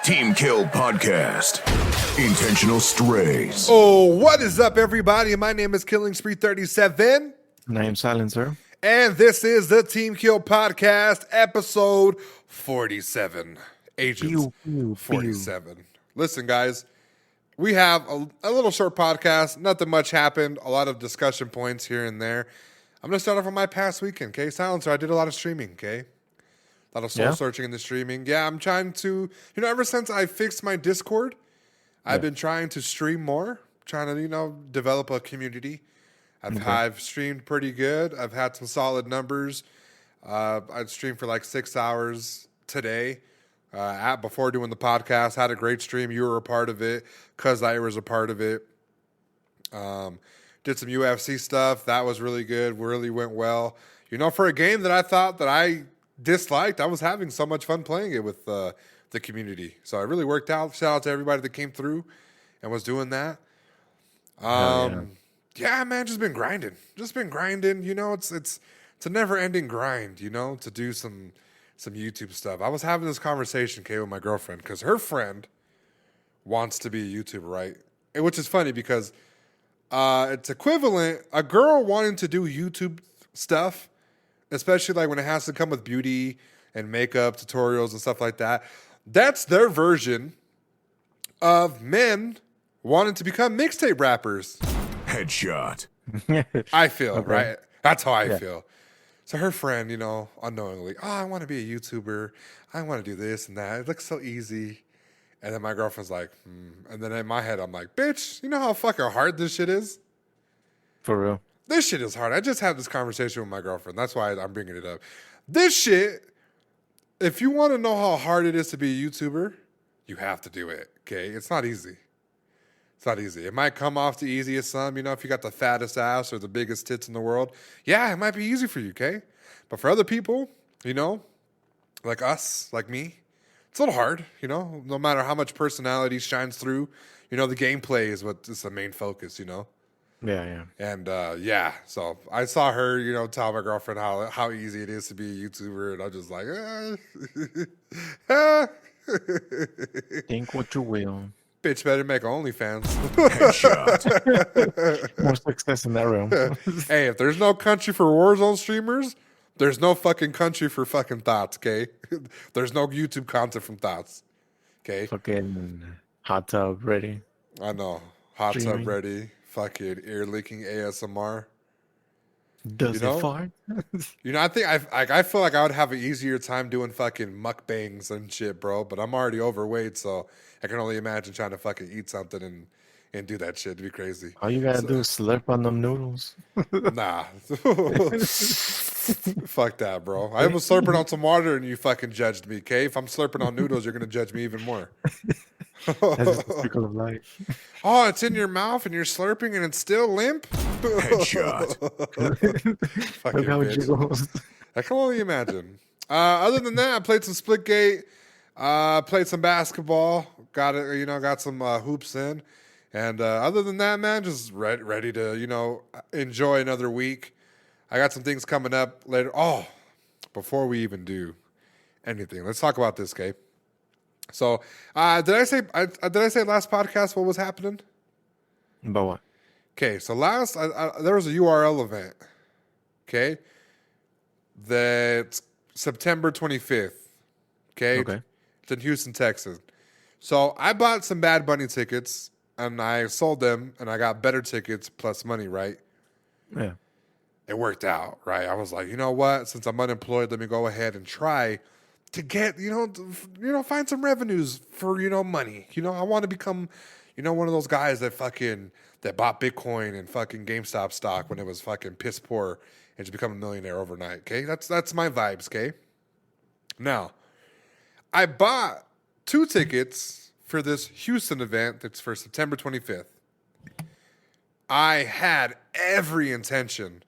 Team Kill Podcast. Intentional Strays. Oh, what is up, everybody? My name is Killing Spree 37. Name's Silencer. And this is the Team Kill Podcast, episode 47. Agents 47. Listen, guys, we have a little short podcast. Nothing much happened. A lot of discussion points here and there. I'm going to start off with my past weekend, okay? Silencer, I did a lot of streaming, okay? A lot of soul searching in the streaming. Yeah, I'm trying to, ever since I fixed my Discord, I've been trying to stream more, trying to, develop a community. I've streamed pretty good. I've had some solid numbers. I'd streamed for like 6 hours today before doing the podcast. Had a great stream. You were a part of it. Cuz I was a part of it. Did some UFC stuff. That was really good. Really went well. For a game that I thought that I disliked, I was having so much fun playing it with the community. So it really worked out. Shout out to everybody that came through and was doing that. Yeah, man, just been grinding. It's a never-ending grind, to do some YouTube stuff. I was having this conversation, Kay, with my girlfriend, because her friend wants to be a YouTuber, right? Which is funny because it's equivalent, a girl wanting to do YouTube stuff, especially like when it has to come with beauty and makeup tutorials and stuff like that. That's their version of men wanting to become mixtape rappers. Headshot. I feel, right? That's how I feel. So her friend, unknowingly, I want to be a YouTuber. I want to do this and that. It looks so easy. And then my girlfriend's like, And then in my head, I'm like, bitch, you know how fucking hard this shit is? For real. This shit is hard. I just had this conversation with my girlfriend. That's why I'm bringing it up. This shit, if you want to know how hard it is to be a YouTuber, you have to do it, okay? It's not easy. It's not easy. It might come off the easiest some, if you got the fattest ass or the biggest tits in the world. Yeah, it might be easy for you, okay? But for other people, like us, like me, it's a little hard, no matter how much personality shines through. The gameplay is what is the main focus, Yeah. And so I saw her, tell my girlfriend how easy it is to be a YouTuber, and I'm just like, Think what you will. Bitch better make OnlyFans. Headshot. More success in that realm. Hey, if there's no country for Warzone streamers, there's no fucking country for fucking thoughts, okay? There's no YouTube content from thoughts, okay? Fucking hot tub ready. I know. Hot Streaming. tub ready. Fucking ear leaking ASMR. Does it fart? I think I feel like I would have an easier time doing fucking mukbangs and shit, bro. But I'm already overweight, so I can only imagine trying to fucking eat something and do that shit. It'd be crazy. All you gotta do is slurp on them noodles. Nah. Fuck that, bro. I was slurping on some water and you fucking judged me, okay? If I'm slurping on noodles, you're gonna judge me even more. That's just the circle of life. Oh, it's in your mouth and you're slurping and it's still limp? Headshot. Fucking Look how it bitch. jiggles. I can only imagine. Other than that, I played some Splitgate, played some basketball, got some hoops in. And other than that, man, just ready to, enjoy another week. I got some things coming up later. Oh, before we even do anything, let's talk about this, Gabe. So, did I say last podcast what was happening? But what? Okay, so there was a URL event. Okay, that's September 25th. Okay, it's in Houston, Texas. So I bought some Bad Bunny tickets and I sold them, and I got better tickets plus money. Right? Yeah. It worked out, right? I was like, you know what? Since I'm unemployed, let me go ahead and try to get, find some revenues for, money. I want to become, one of those guys that bought Bitcoin and fucking GameStop stock when it was fucking piss poor and just become a millionaire overnight. Okay, that's my vibes. Okay. Now, I bought 2 tickets for this Houston event that's for September 25th. I had every intention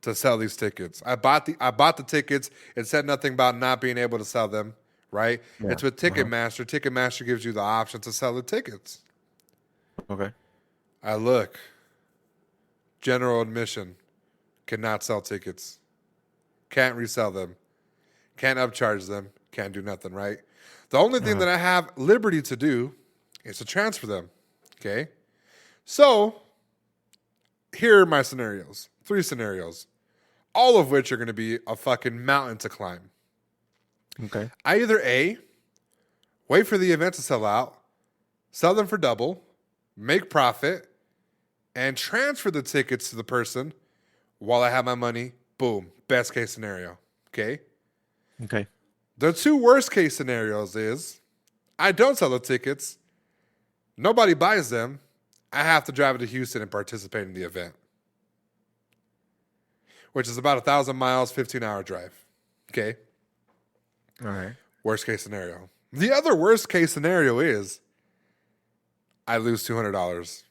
to sell these tickets. I bought the tickets. It said nothing about not being able to sell them, right? Yeah. It's with Ticketmaster. Ticketmaster gives you the option to sell the tickets. Okay. I look. General admission. Cannot sell tickets. Can't resell them. Can't upcharge them. Can't do nothing, right? The only thing that I have liberty to do is to transfer them. Okay. So here are my scenarios. 3 scenarios. All of which are going to be a fucking mountain to climb. Okay. I either A, wait for the event to sell out, sell them for double, make profit, and transfer the tickets to the person while I have my money. Boom. Best case scenario. Okay. Okay. The 2 worst case scenarios is I don't sell the tickets, nobody buys them, I have to drive to Houston and participate in the event, which is about 1,000 miles, 15-hour drive. Okay. All right. Worst case scenario. The other worst case scenario is I lose $200.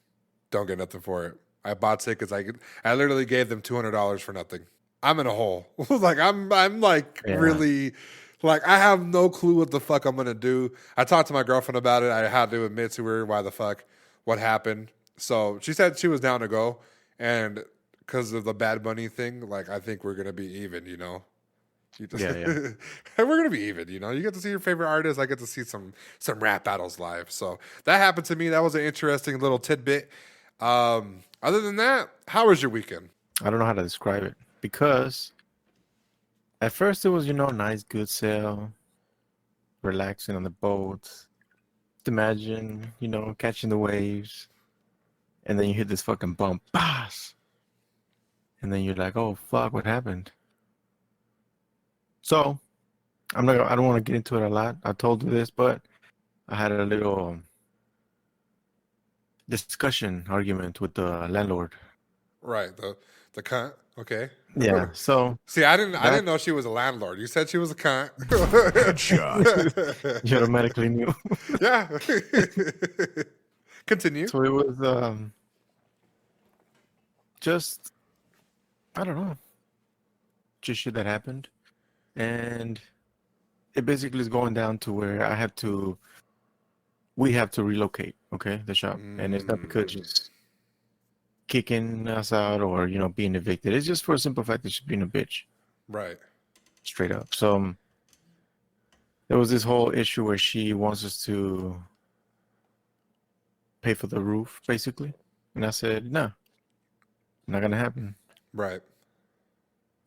Don't get nothing for it. I bought tickets. I literally gave them $200 for nothing. I'm in a hole. Like I'm like really like I have no clue what the fuck I'm gonna do. I talked to my girlfriend about it. I had to admit to her why the fuck what happened. So she said she was down to go, and because of the Bad Bunny thing, like I think we're gonna be even. You know. We're gonna be even, you know. You get to see your favorite artist. I get to see some rap battles live. So that happened to me. That was an interesting little tidbit. Other than that, how was your weekend? I don't know how to describe it because at first it was, nice, good sail, relaxing on the boat. Just imagine, catching the waves, and then you hit this fucking bump, bass, and then you're like, oh fuck, what happened? So I don't want to get into it a lot. I told you this, but I had a little argument with the landlord. Right, the cunt. Okay. Yeah. So see, I didn't know she was a landlord. You said she was a cunt. Headshot. You automatically knew. Yeah. Continue. So it was just I don't know, just shit that happened, and it basically is going down to where we have to relocate. Okay, the shop, and it's not because she's kicking us out or being evicted. It's just for a simple fact that she's being a bitch. Right. Straight up. So there was this whole issue where she wants us to pay for the roof, basically, and I said, no, not gonna happen. Right.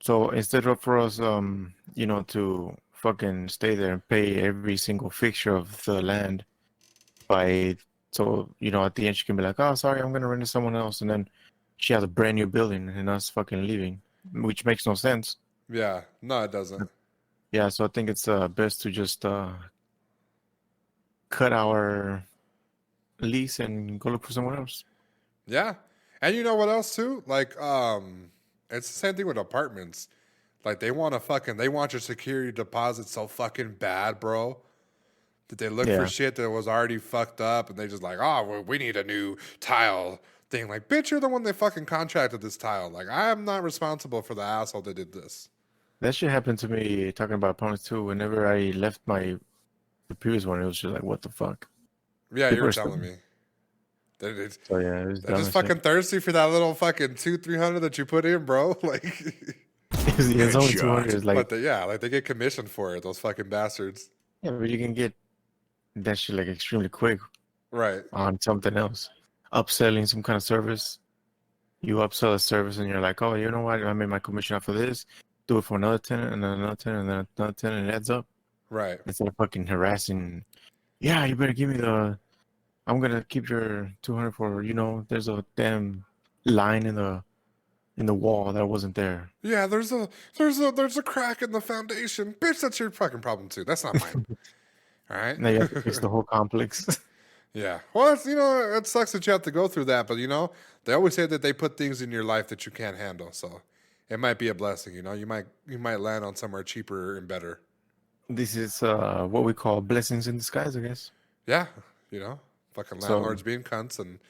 So instead of for us, to fucking stay there and pay every single fixture of the land so at the end she can be like, oh, sorry, I'm gonna rent it to someone else, and then she has a brand new building and us fucking leaving, which makes no sense. Yeah. No, it doesn't. Yeah, so I think it's best to just cut our lease and go look for someone else. Yeah. And you know what else too? Like, it's the same thing with apartments. Like they want your security deposit so fucking bad, bro. That they look for shit that was already fucked up and they just like, oh, well, we need a new tile thing. Like, bitch, you're the one that fucking contracted this tile. Like, I am not responsible for the asshole that did this. That shit happened to me talking about apartments too. Whenever I left the previous one, it was just like, what the fuck? Yeah, you were telling me. It was they're just fucking thirsty for that little fucking 200-300 that you put in, bro. Like, it's only 200. It's like, but they get commissioned for it. Those fucking bastards. Yeah, but you can get that shit like extremely quick, right? On something else, upselling some kind of service. You upsell a service, and you're like, oh, you know what? I made my commission off of this. Do it for another tenant, and then another tenant, and then another tenant, and it adds up. Right. Instead of fucking harassing. Yeah, you better give me I'm gonna keep your 200 for there's a damn line in the wall that wasn't there. Yeah, there's a crack in the foundation. Bitch, that's your fucking problem too. That's not mine. All right. Now you have to fix the whole complex. Yeah. Well, it's, it sucks that you have to go through that, but they always say that they put things in your life that you can't handle. So it might be a blessing. You might land on somewhere cheaper and better. This is what we call blessings in disguise, I guess. Yeah. Fucking landlords being cunts, and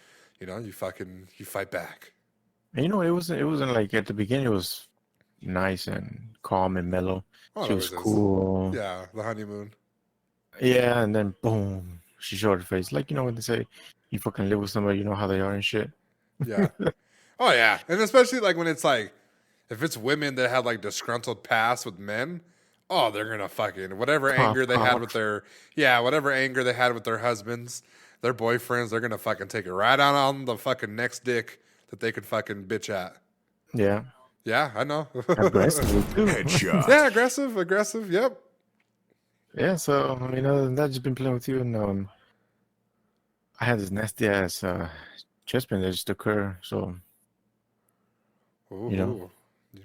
you fight back. And it wasn't like at the beginning. It was nice and calm and mellow. Oh, she was cool. Yeah, the honeymoon. Yeah, and then boom, she showed her face. Like when they say you fucking live with somebody, you know how they are and shit. Yeah. Oh yeah, and especially like when it's like if it's women that have like disgruntled past with men. Oh, they're gonna fucking whatever Cough, anger they had cough. with their whatever anger they had with their husbands, their boyfriends. They're gonna fucking take it right out on the fucking next dick that they could fucking bitch at. Yeah, Yeah, I know. aggressively too. Headshot. Yeah, aggressive. Yep. Yeah, so I mean, other than that, just been playing with you, and I had this nasty ass chest pain that just occurred. So you know, Ooh, you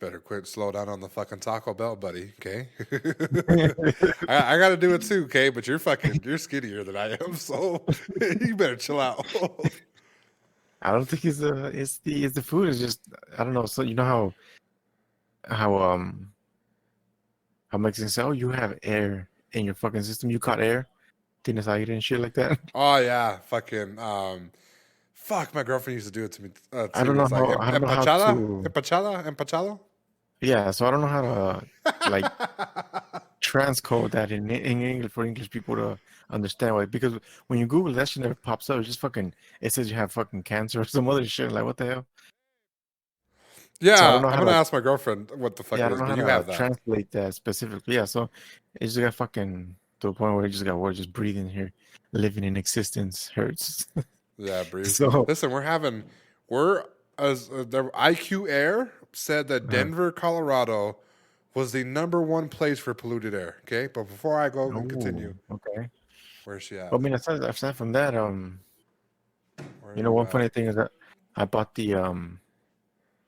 better quit. Slow down on the fucking Taco Bell, buddy. Okay. I got to do it too. Okay, but you're skinnier than I am, so you better chill out. I don't think it's the food. It's just I don't know. So you know how Mexicans say, oh, you have air in your fucking system. You caught air. Tienes aire and shit like that. Oh yeah, fucking fuck. My girlfriend used to do it to me I too. don't know It's like how I don't know how to. empachada. Yeah, so I don't know how to like transcode that in English for English people to understand why. Because when you Google that shit never pops up. It's just fucking. It says you have fucking cancer or some other shit. Like what the hell? So I don't Yeah, know I'm how gonna to. ask my girlfriend what the fuck Yeah, I it don't is, know but how you to have that. translate that specifically. Yeah, so it just got fucking to a point where it just got we're just breathing here, living in existence hurts. Yeah, breathe. So Listen, we're as the IQ Air said that uh, Denver, Colorado, was the number one place for polluted air. Okay, but before I go and oh, continue, okay. where's she Well, at? I mean, aside from that, Where are you know, you one at? funny thing is that I bought the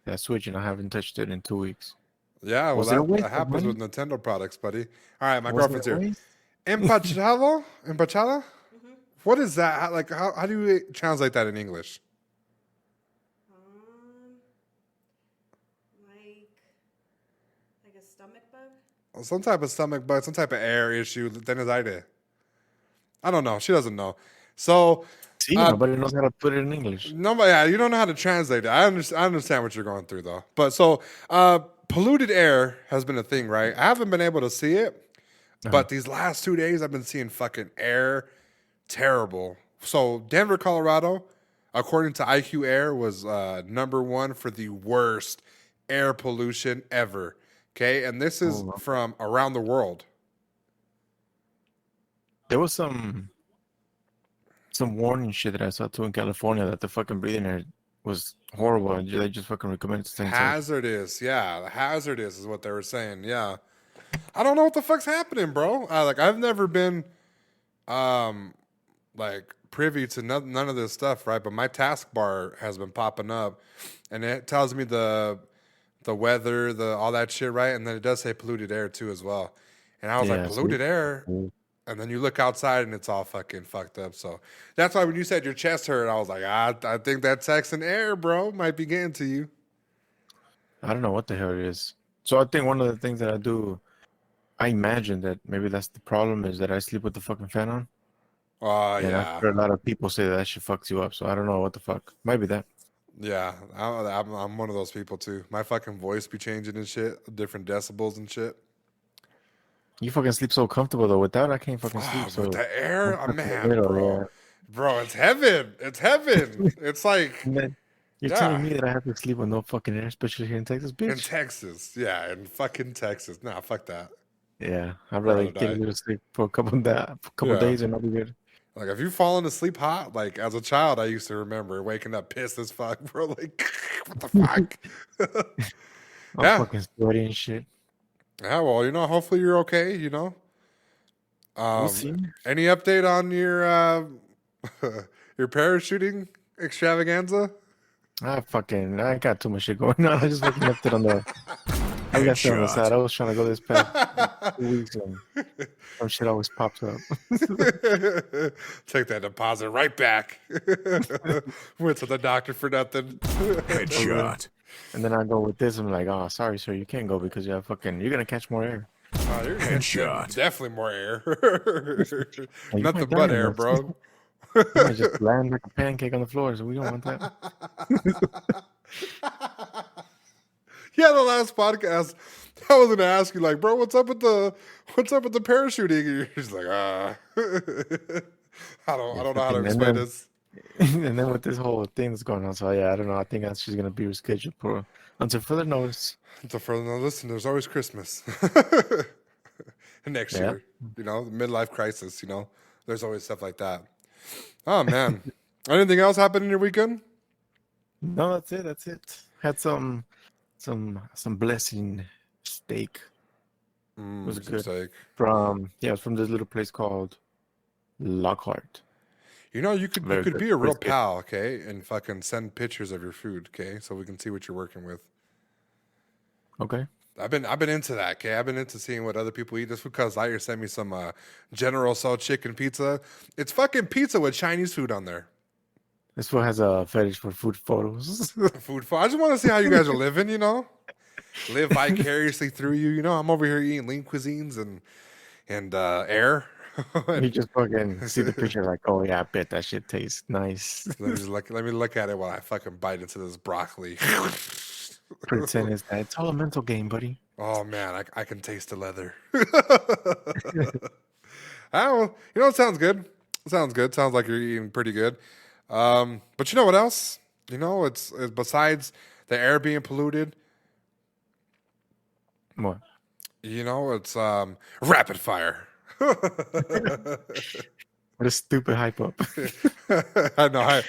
that Switch and I haven't touched it in 2 weeks. Yeah, well Was it a that waste of happens with money? Nintendo products, buddy. All right, my Was it girlfriend's a here. waste? Empachada. What is that? How do you translate that in English? Um, like a stomach bug. Some type of stomach bug, some type of air issue. I don't know. She doesn't know. So, See, uh, nobody knows how to put it in English. nobody. Yeah, you don't know how to translate it. I understand what you're going through though. But so, polluted air has been a thing, right? I haven't been able to see it, Uh-huh. but these last 2 days I've been seeing fucking air terrible. So Denver, Colorado, according to IQ Air, was number one for the worst air pollution ever. Okay, and this is Oh, from around the world. there was some warning shit that I saw too in California that the fucking breathing air was horrible. And they just fucking recommended things like, Hazardous, yeah, hazardous is what they were saying. Yeah, I don't know what the fuck's happening, bro. I've never been, like privy to none of this stuff, right? But my taskbar has been popping up, and it tells me the weather, the all that shit, right? And then it does say polluted air too as well. And I was like, yeah, see? polluted air. And then you look outside and it's all fucking fucked up. So that's why when you said your chest hurt, I was like, I think that Texan air, bro, might be getting to you. I don't know what the hell it is. So I think one of the things that I do, I imagine that maybe that's the problem is that I sleep with the fucking fan on. Oh, And I've yeah. heard a lot of people say that shit fucks you up. So I don't know what the fuck. Might be that. Yeah. I'm one of those people too. My fucking voice be changing and shit, different decibels and shit. You fucking sleep so comfortable though. Without, I can't fucking sleep. Oh, So with the air, I'm stuck in the man, middle, bro. yeah. Bro, it's heaven. It's heaven. It's like, And then you're telling me that I have to sleep with no fucking air, especially here in Texas, in bitch. Texas. Yeah, in fucking Texas. Nah, fuck that. Yeah, I'd Rather rather get a die. little sleep for a couple Yeah. days and I'll be good. Like, if you've fallen asleep hot, like, as a child, I used to remember waking up pissed as fuck, bro. Like, what the fuck? I'm Yeah. fucking sweaty and shit. Yeah, well, hopefully you're okay, We'll see. Any update on your your parachuting extravaganza? I got too much shit going on. I just fucking left it on the Headshot. side. I was trying to go this past 2 weeks and some shit always pops up. Take that deposit right back. Went to the doctor for nothing. Headshot. And then I go with this. I'm like, oh, sorry, sir, you can't go because you're gonna catch more air. Oh, you're Headshot. definitely more air. You Nothing might but die, air, man. bro. You might just land like a pancake on the floor, so we don't want that. Yeah, the last podcast, I was gonna ask you, like, bro, what's up with the parachuting? And you're just like, I don't know how to fucking- and explain then- this. And then with this whole thing that's going on, so yeah, I don't know. I think that's just gonna be rescheduled for until further notice. So for no, listen, there's always Christmas next Yeah. year. You know, the midlife crisis. You know, there's always stuff like that. Oh man, anything else happen in your weekend? No, that's it. That's it. Had some blessing steak. It was Some good. steak. It was from this little place called Lockhart. You know, you could Very good. be a real Brisket. pal, okay, and fucking send pictures of your food, okay, so we can see what you're working with. Okay. I've been into that, okay. I've been into seeing what other people eat. Just because Liger sent me some General Tso chicken pizza. It's fucking pizza with Chinese food on there. This one has a fetish for food photos. Food. I just want to see how you guys are living. You know, live vicariously through you. You know, I'm over here eating lean cuisines and air. You just fucking see the picture like, oh yeah, I bet that shit tastes nice. Let me look at it while I fucking bite into this broccoli. Pretend it's all a mental game, buddy. Oh man, I can taste the leather. Oh, you know, it sounds good. It sounds good. Sounds like you're eating pretty good. But you know what else? You know, it's besides the air being polluted. What? You know, it's rapid fire. What a stupid hype up. I know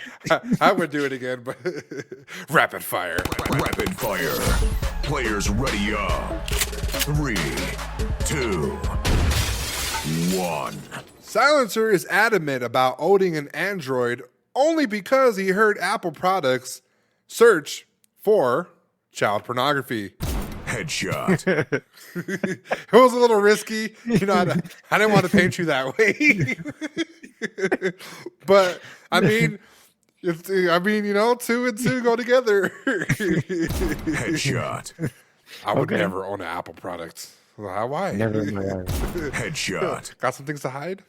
I would do it again, but rapid fire. Rapid fire. Players ready up. 3, 2, 1. Silencer is adamant about owning an Android only because he heard Apple products search for child pornography. Headshot. It was a little risky. You know, I didn't want to paint you that way. But I mean, you know, 2 and 2 go together. Headshot. I would Okay. never own an Apple product. Why? Never in my life. Headshot. Got some things to hide?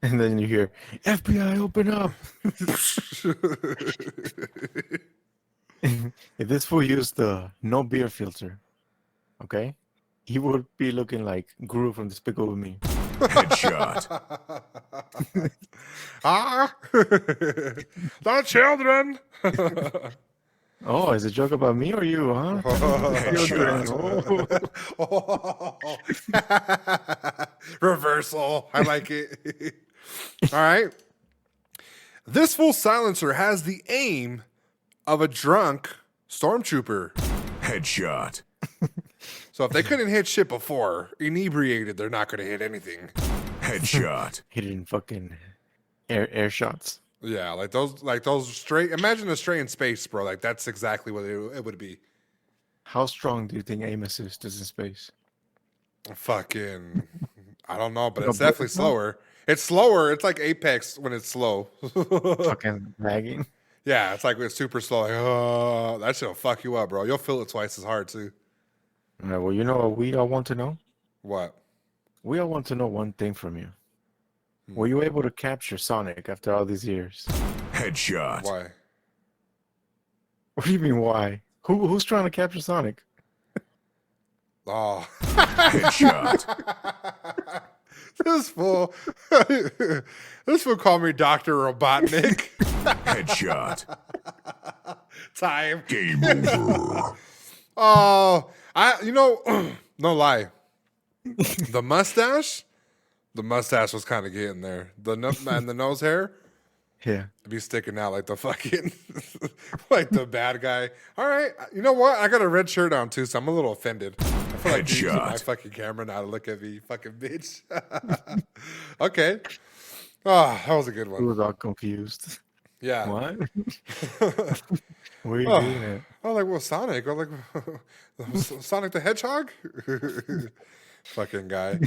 And then you hear, FBI, open up. If this fool used the no beer filter, okay, he would be looking like Guru from Despicable Me. Headshot. Ah, the children. Oh, is it a joke about me or you, huh? Headshot. Reversal. I like it. All right. This full silencer has the aim of a drunk stormtrooper. Headshot. So if they couldn't hit shit before, inebriated, they're not going to hit anything. Headshot. Hitting fucking air shots. Yeah, like those straight. Imagine a stray in space, bro. Like that's exactly what it would be. How strong do you think aim assist is in space? Fucking, I don't know, but No, it's definitely but- slower. It's slower. It's like Apex when it's slow. Fucking lagging. Yeah, it's like it's super slow. Like, oh, that shit'll fuck you up, bro. You'll feel it twice as hard too. All right, well, you know what we all want to know? What? We all want to know one thing from you. Were you able to capture Sonic after all these years? Headshot. Why? What do you mean, why? Who's trying to capture Sonic? Oh, Headshot. this fool. This fool called me Dr. Robotnik. Headshot. Time. Game over. Oh, no lie. The mustache was kind of getting there. And the nose hair, Yeah. it'd be sticking out like the fucking, like the bad guy. All right, you know what? I got a red shirt on too, so I'm a little offended. I feel like you're using my Headshot. fucking camera now to look at me, fucking bitch. Okay. Oh, that was a good He one. was all confused. Yeah. What? Where are you Oh. doing it? I was like, well, Sonic. I was like, Sonic the Hedgehog? Fucking guy.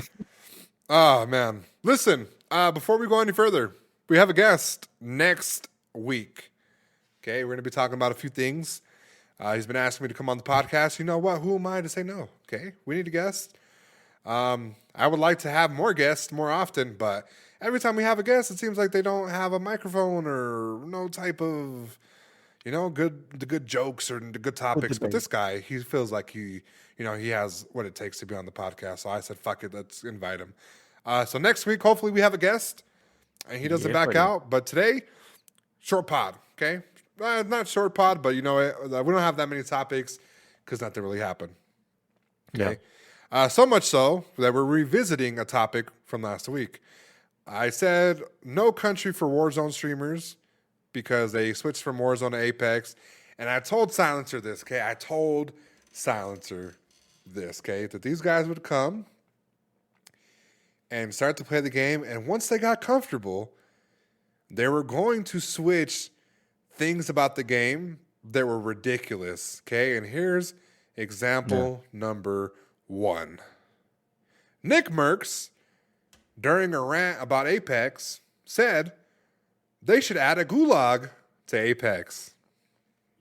Oh, man. Listen, before we go any further, we have a guest next week. Okay, we're going to be talking about a few things. He's been asking me to come on the podcast. You know what? Who am I to say no? Okay, we need a guest. I would like to have more guests more often, but every time we have a guest, it seems like they don't have a microphone or no type of, the good jokes or the good topics. But debate. this guy, he feels like he has what it takes to be on the podcast. So I said, fuck it, let's invite him. So next week, hopefully we have a guest. and he doesn't Yeah, back buddy. out. But today, short pod, okay? Not short pod, but we don't have that many topics because nothing really happened. Yeah. Okay. So much so that we're revisiting a topic from last week. I said no country for Warzone streamers because they switched from Warzone to Apex. And I told Silencer this, okay? I told Silencer this, okay? That these guys would come and start to play the game. And once they got comfortable, they were going to switch things about the game that were ridiculous, okay? And here's example number 1. Nick Mercs, during a rant about Apex, said they should add a Gulag to Apex.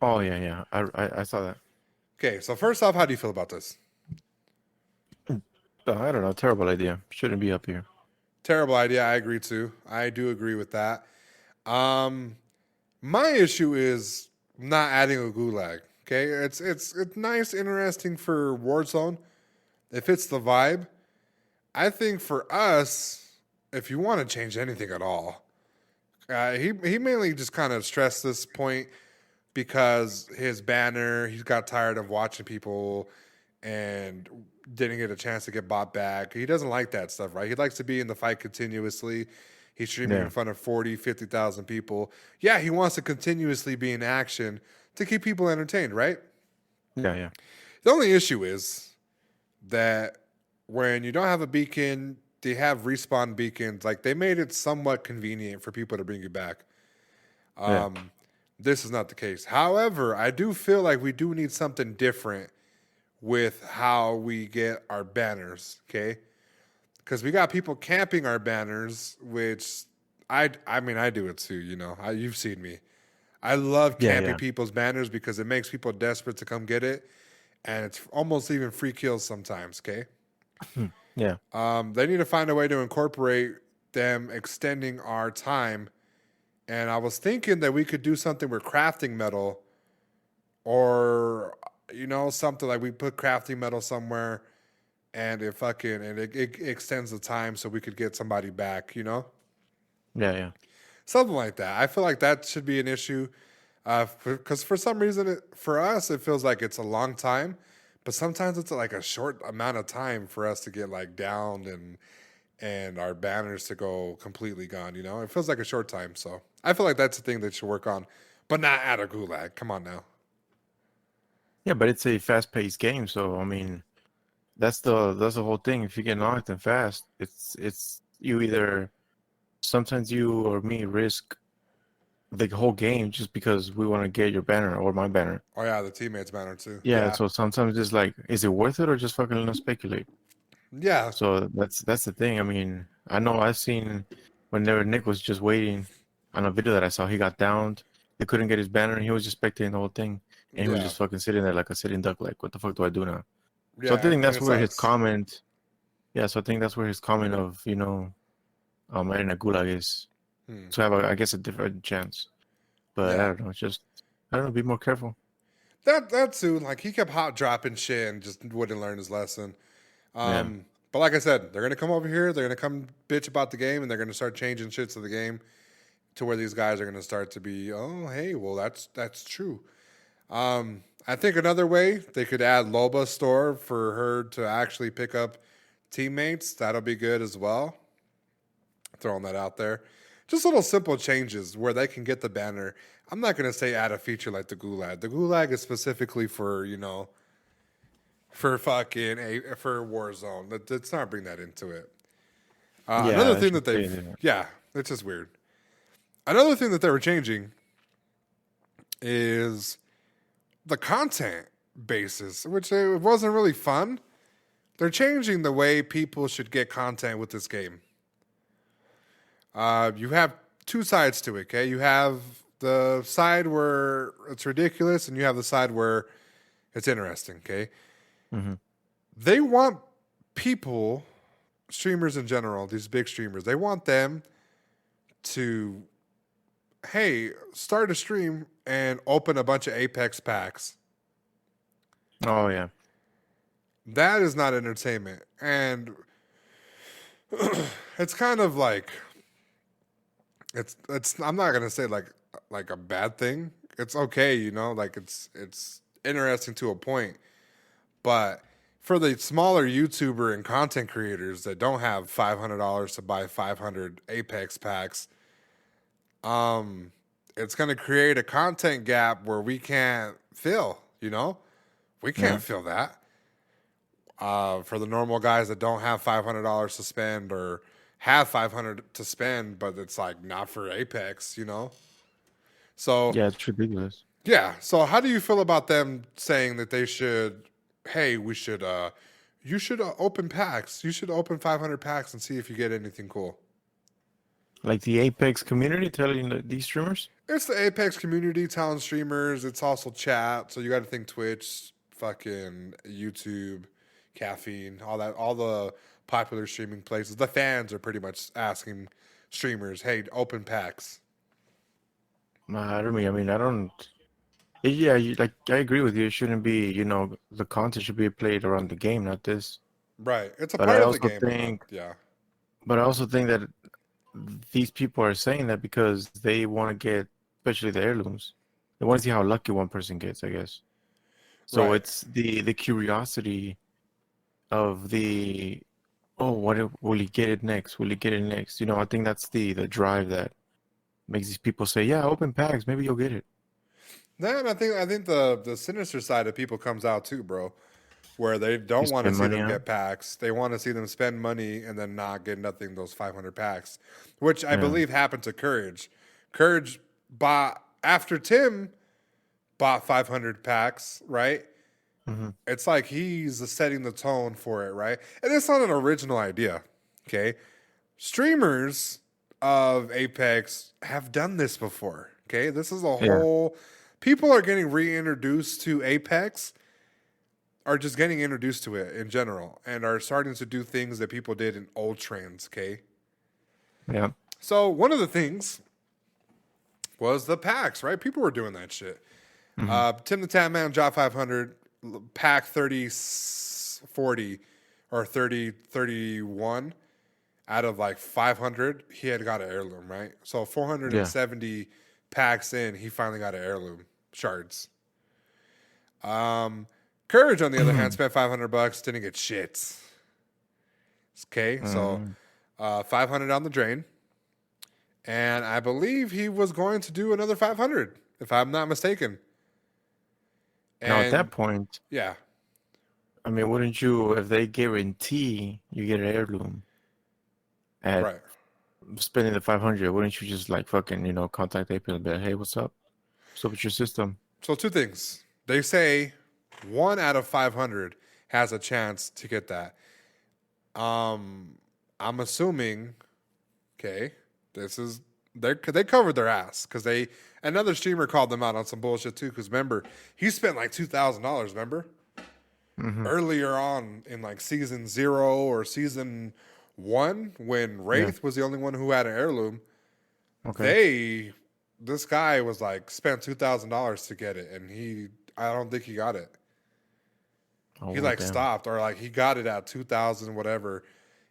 Oh yeah. I saw that. Okay, so first off, how do you feel about this? I don't know. Terrible idea. Shouldn't be up here. Terrible idea. I agree too. I do agree with that. My issue is not adding a Gulag. Okay, it's nice, interesting for Warzone. It fits the vibe. I think for us, if you want to change anything at all, he mainly just kind of stressed this point because his banner, he got tired of watching people and didn't get a chance to get bought back. He doesn't like that stuff, right? He likes to be in the fight continuously. He's streaming in front of 40, 50,000 people. Yeah, he wants to continuously be in action to keep people entertained, right? Yeah. The only issue is that when you don't have a beacon, they have respawn beacons. Like, they made it somewhat convenient for people to bring you back. This is not the case. However, I do feel like we do need something different with how we get our banners, okay? Because we got people camping our banners, which I mean, I do it too, you know. You've seen me. I love camping people's banners because it makes people desperate to come get it. And it's almost even free kills sometimes, okay? Yeah. They need to find a way to incorporate them extending our time. And I was thinking that we could do something with crafting metal or, you know, something like we put crafting metal somewhere and it extends the time so we could get somebody back, you know? Yeah. Something like that. I feel like that should be an issue because for some reason, for us, it feels like it's a long time, but sometimes it's like a short amount of time for us to get like downed and our banners to go completely gone, you know? It feels like a short time, so I feel like that's the thing they should work on, but not add a Gulag. Come on now. Yeah, but it's a fast-paced game, so I mean, that's the whole thing. If you get knocked and fast, it's you either sometimes you or me risk the whole game just because we want to get your banner or my banner. Oh yeah, the teammates banner too. Yeah, so sometimes it's like, is it worth it or just fucking let's speculate? Yeah. So that's the thing. I mean, I know I've seen whenever Nick was just waiting on a video that I saw, he got downed. He couldn't get his banner, and he was just spectating the whole thing, and he was just fucking sitting there like a sitting duck. Like, what the fuck do I do now? Yeah, so I think that's where his sucks. comment. Yeah, so I think that's where his comment of adding a Gulag is to have I guess a different chance. But I don't know. Just I don't know. Be more careful. That too. Like he kept hot dropping shit and just wouldn't learn his lesson. But like I said, they're gonna come over here. They're gonna come bitch about the game, and they're gonna start changing shit to the game to where these guys are gonna start to be. Oh, hey, well that's true. I think another way they could add Loba store for her to actually pick up teammates. That'll be good as well. Throwing that out there. Just little simple changes where they can get the banner. I'm not going to say add a feature like the Gulag. The Gulag is specifically for, for Warzone. Let's not bring that into it. Another thing that it's just weird. Another thing that they were changing is the content basis, which it wasn't really fun. They're changing the way people should get content with this game. You have two sides to it, okay? You have the side where it's ridiculous, and you have the side where it's interesting, okay? Mm-hmm. They want people, streamers in general, these big streamers, they want them to, hey, start a stream and open a bunch of Apex packs. Oh, yeah. That is not entertainment. And it's kind of like, it's I'm not gonna say like a bad thing. It's okay, you know, like it's interesting to a point. But for the smaller YouTuber and content creators that don't have $500 to buy 500 Apex packs, it's gonna create a content gap where we can't fill. You know, we Yeah. can't fill that. For the normal guys that don't have $500 to spend or have 500 to spend, but it's like not for Apex, you know. So Yeah, it's ridiculous. yeah. So how do you feel about them saying that they should? Hey, you should open packs. You should open 500 packs and see if you get anything cool. Like the Apex community telling these streamers. It's the Apex community telling streamers. It's also chat. So you got to think Twitch, fucking YouTube, Caffeine, all that, all the popular streaming places. The fans are pretty much asking streamers, "Hey, open packs." I mean, I don't. Yeah, like I agree with you. It shouldn't be, the content should be played around the game, not this. Right. It's a But part I of the also game. think, Yeah. but I also think that these people are saying that because they want to get, especially the heirlooms. They want to see how lucky one person gets, I guess. So Right. it's the curiosity of will he get it next? Will he get it next? I think that's the drive that makes these people say, yeah, open packs, maybe you'll get it. Then I think the sinister side of people comes out too, bro. Where they don't You want to spend see money them on get it. packs. They want to see them spend money and then not get nothing those 500 packs, which I Yeah. believe happened to Courage. Courage bought after Tim bought 500 packs, right? Hmm. It's like he's setting the tone for it, right? And it's not an original idea, okay? Streamers of Apex have done this before, okay? This is a Yeah. whole. People are getting reintroduced to Apex, are just getting introduced to it in general, and are starting to do things that people did in old trends, okay? Yeah. So one of the things was the packs, right? People were doing that shit. Tim the Tap Man dropped 500, pack 30, 40, or 30, 31 out of like 500. He had got an heirloom, right? So 470 packs in, he finally got an heirloom shards. Courage, on the other hand, spent $500, didn't get shit. Okay, so 500 on the drain. And I believe he was going to do another 500, if I'm not mistaken. Now at And that point, yeah, I mean, wouldn't you, if they guarantee you get an heirloom at right. spending the 500, wouldn't you just like fucking, contact Apex and be like, hey, what's up? What's up with your system? So two things. They say 1 out of 500 has a chance to get that. I'm assuming, okay, they covered their ass because another streamer called them out on some bullshit too. Because remember, he spent like $2,000. Remember, earlier on in like season 0 or season 1 when Wraith was the only one who had an heirloom. Okay. This guy was like spent $2,000 to get it, and I don't think he got it. Oh, He like damn. stopped, or like he got it at 2,000 whatever,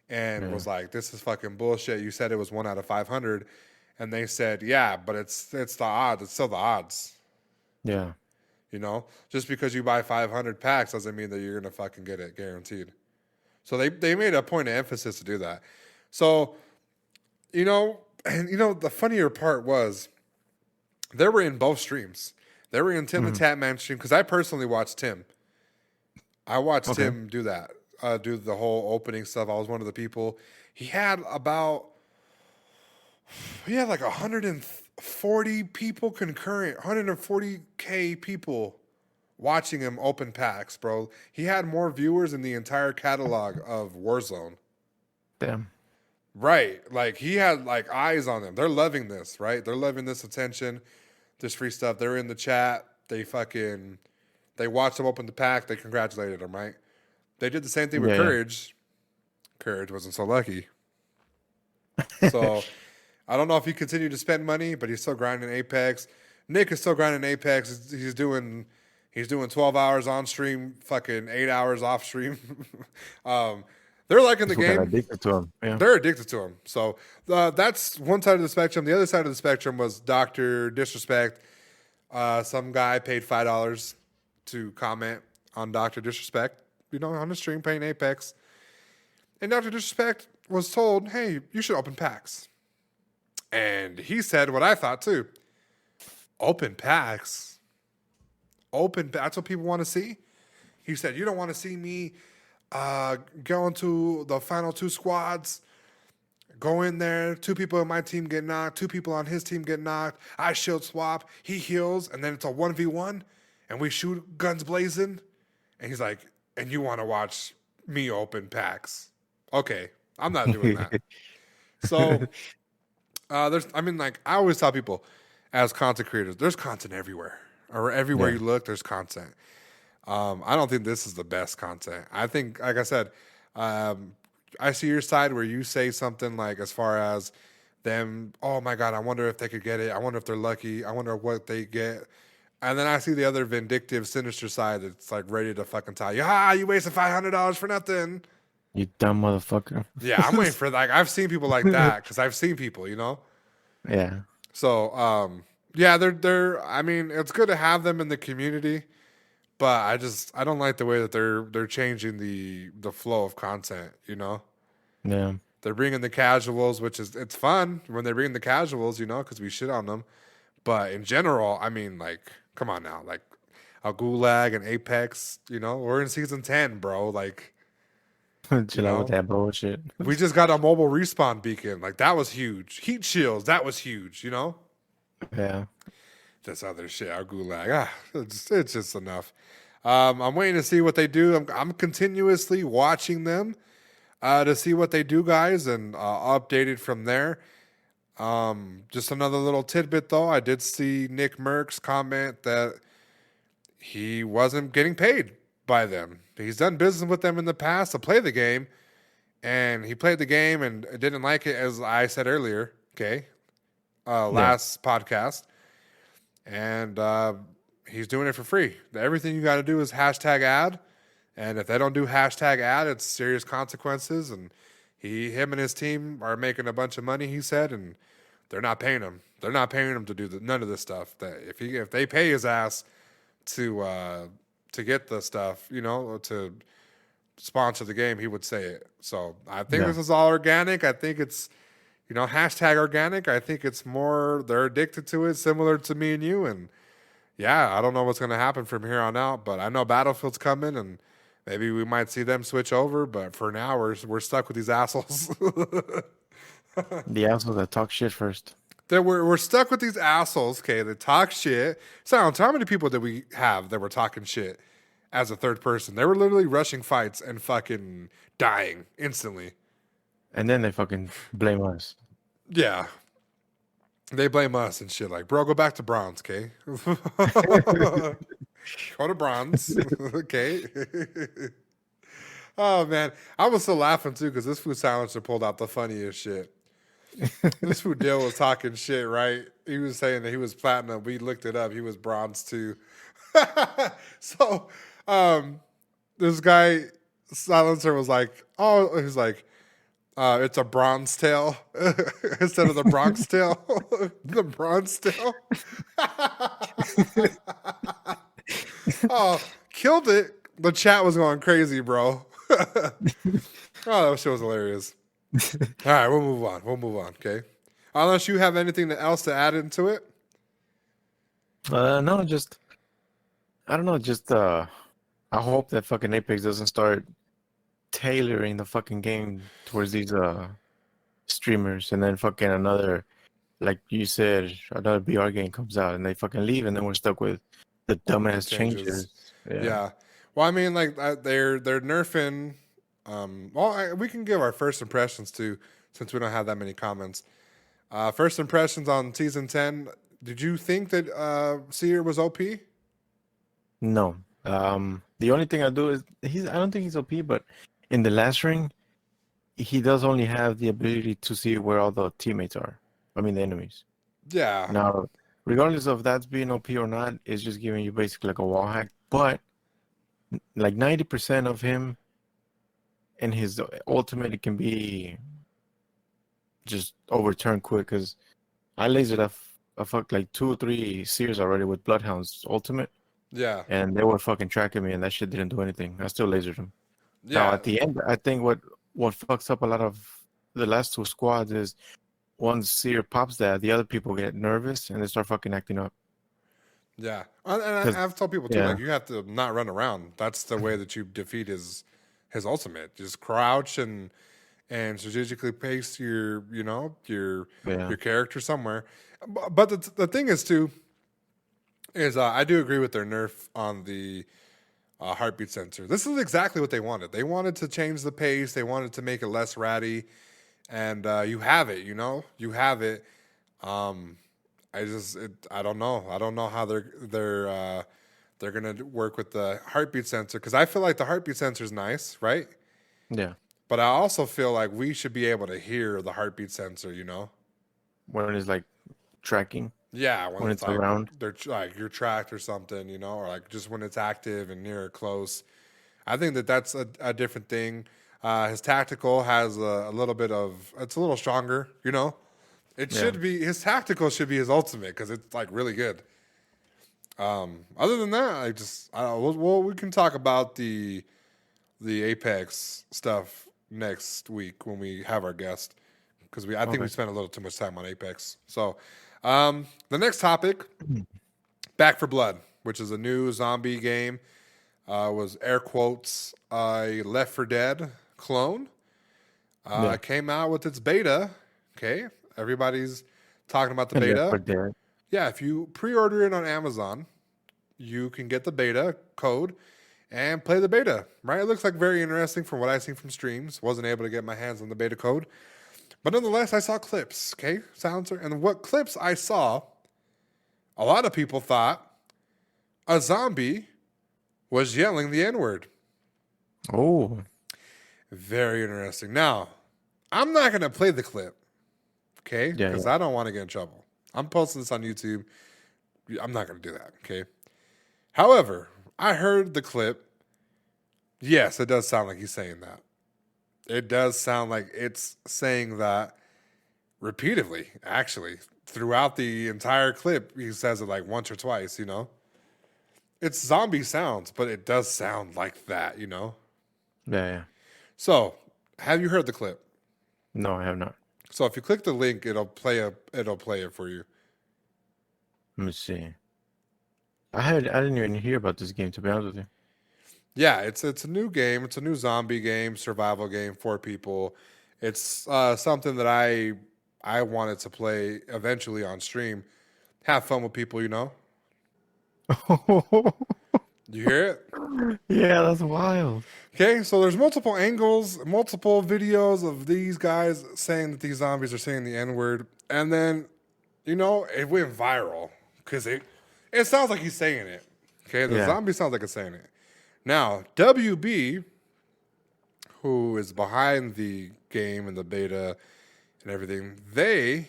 and was like, "This is fucking bullshit. You said it was 1 out of 500," and they said, "Yeah, but it's the odds. It's still the odds. Yeah. You know, just because you buy 500 packs doesn't mean that you're gonna fucking get it guaranteed." So they made a point of emphasis to do that. So, the funnier part was they were in both streams. They were in Tim the Tap Man stream because I personally watched Tim. I watched him do that, do the whole opening stuff. I was one of the people. He had like 140 people concurrent, 140K people watching him open packs, bro. He had more viewers in the entire catalog of Warzone. Damn. Right. Like he had like eyes on them. They're loving this, right? They're loving this attention, this free stuff. They're in the chat. They watched him open the pack. They congratulated him, right? They did the same thing with Yeah. Courage. Courage wasn't so lucky. So I don't know if he continued to spend money, but he's still grinding Apex. Nick is still grinding Apex. He's doing 12 hours on stream, fucking 8 hours off stream. They're liking the People got game. addicted to him. Yeah. They're addicted to him. So that's one side of the spectrum. The other side of the spectrum was Dr. Disrespect. Some guy paid $5 to comment on Dr. Disrespect, on the stream playing Apex. And Dr. Disrespect was told, hey, you should open packs. And he said what I thought too. Open packs? That's what people want to see? He said, you don't want to see me go into the final 2 squads, go in there, 2 people in my team get knocked, 2 people on his team get knocked, I shield swap, he heals, and then it's a 1v1, and we shoot guns blazing. And he's like, and you want to watch me open packs? Okay, I'm not doing that. So, I always tell people, as content creators, there's content everywhere. Or everywhere you look, there's content. I don't think this is the best content. I think, like I said, I see your side where you say something like as far as them, oh my God, I wonder if they could get it. I wonder if they're lucky. I wonder what they get. And then I see the other vindictive, sinister side that's like ready to fucking tell you, you wasted $500 for nothing. You dumb motherfucker. Yeah, I'm waiting for I've seen people like that because I've seen people, Yeah. So, yeah, they're. I mean, it's good to have them in the community, but I don't like the way that they're changing the flow of content. Yeah. They're bringing the casuals, which it's fun when they bring the casuals, because we shit on them. But in general, I mean, like, come on now, like a Gulag and Apex, we're in season 10, bro. Like, Chill out with that bullshit. we just got a mobile respawn beacon, like that was huge. Heat shields, that was huge, Yeah. This other shit, our Gulag. It's just enough. I'm waiting to see what they do. I'm continuously watching them to see what they do, guys, and updated from there. Just another little tidbit, though. I did see Nick Mercs comment that he wasn't getting paid by them. He's done business with them in the past to play the game, and he played the game and didn't like it, as I said earlier, okay, last podcast. And he's doing it for free. Everything you got to do is hashtag ad. And if they don't do hashtag ad, it's serious consequences. And him and his team are making a bunch of money, he said, and they're not paying him. They're not paying him to do none of this stuff. That if they pay his ass to get the stuff, to sponsor the game, he would say it. So I think this is all organic. I think it's, hashtag organic. I think it's more, they're addicted to it, similar to me and you. And yeah, I don't know what's going to happen from here on out, but I know Battlefield's coming and maybe we might see them switch over. But for now, we're stuck with these assholes. The assholes that talk shit first. We're stuck with these assholes, okay, that talk shit. Sounds, how many people did we have that were talking shit as a third person? They were literally rushing fights and fucking dying instantly. And then they fucking blame us. Yeah. They blame us and shit like, bro, go back to bronze, okay? Go to bronze, okay? Oh, man. I was still laughing, too, because this food silencer pulled out the funniest shit. This food deal was talking shit, right? He was saying that he was platinum. We looked it up. He was bronze, too. So, this guy, silencer, was like, he's like, it's a bronze tail instead of the Bronx tail. The bronze tail. Oh, killed it. The chat was going crazy, bro. That shit was hilarious. All right, we'll move on, okay? Unless you have anything else to add into it? No, just, I don't know, just, I hope that fucking Apex doesn't start tailoring the fucking game towards these streamers, and then fucking another, like you said, another BR game comes out and they fucking leave, and then we're stuck with the dumbass changes. Yeah. Well, I mean, like they're nerfing. We can give our first impressions too, since we don't have that many comments. First impressions on season 10. Did you think that Seer was OP? No. The only thing I do is I don't think he's OP, but in the last ring, he does only have the ability to see where all the teammates are. I mean, the enemies. Yeah. Now, regardless of that's being OP or not, it's just giving you basically like a wall hack. But like 90% of him and his ultimate it can be just overturned quick. Because I lasered a fuck like 2 or 3 series already with Bloodhound's ultimate, Yeah. and they were fucking tracking me, and that shit didn't do anything. I still lasered him. Now Yeah. at the end, I think what fucks up a lot of the last 2 squads is once Seer pops that, the other people get nervous and they start fucking acting up. Yeah. And 'Cause- I've told people too, yeah. like, you have to not run around. That's the way that you defeat his ultimate. Just crouch and strategically pace your, you know, your character somewhere. But the thing is too, is I do agree with their nerf on the heartbeat sensor. This is exactly what they wanted. They wanted to change the pace. They wanted to make it less ratty, and you have it. You know, you have it. I don't know. I don't know how they're gonna work with the heartbeat sensor, because I feel like the heartbeat sensor is nice, right? Yeah. But I also feel like we should be able to hear the heartbeat sensor. You know? When it's like tracking. Yeah, When it's like around. they're like you're tracked or something, you know, or like just when it's active and near or close. I think that's a different thing. His tactical has a little bit of, it's a little stronger, you know. It should be, his tactical should be his ultimate, because it's like really good. Other than that, we can talk about the Apex stuff next week when we have our guest, because I think we spent a little too much time on Apex. So the next topic, Back for Blood, which is a new zombie game, was air quotes a Left 4 Dead clone. Came out with its beta. Okay, everybody's talking about the And beta. Left 4 Dead. Yeah, if you pre-order it on Amazon, you can get the beta code and play the beta. Right? It looks like very interesting from what I've seen from streams. Wasn't able to get my hands on the beta code. But nonetheless, I saw clips, okay? And what clips I saw, a lot of people thought a zombie was yelling the N-word. Oh. Very interesting. Now, I'm not going to play the clip, okay? Because I don't want to get in trouble. I'm posting this on YouTube. I'm not going to do that, okay? However, I heard the clip. Yes, it does sound like he's saying that. It does sound like it's saying that repeatedly, actually. Throughout the entire clip, he says it like once or twice, you know? It's zombie sounds, but it does sound like that, you know? Yeah. So, have you heard the clip? No, I have not. So if you click the link, it'll play it for you. Let me see. I didn't even hear about this game, to be honest with you. Yeah, it's a new game. It's a new zombie game, survival game for people. It's something that I wanted to play eventually on stream. Have fun with people, you know. You hear it? Yeah, that's wild. Okay, so there's multiple angles, multiple videos of these guys saying that these zombies are saying the N-word, and then, you know, it went viral because it sounds like he's saying it. Okay, the zombie sounds like it's saying it. Now, WB, who is behind the game and the beta and everything, they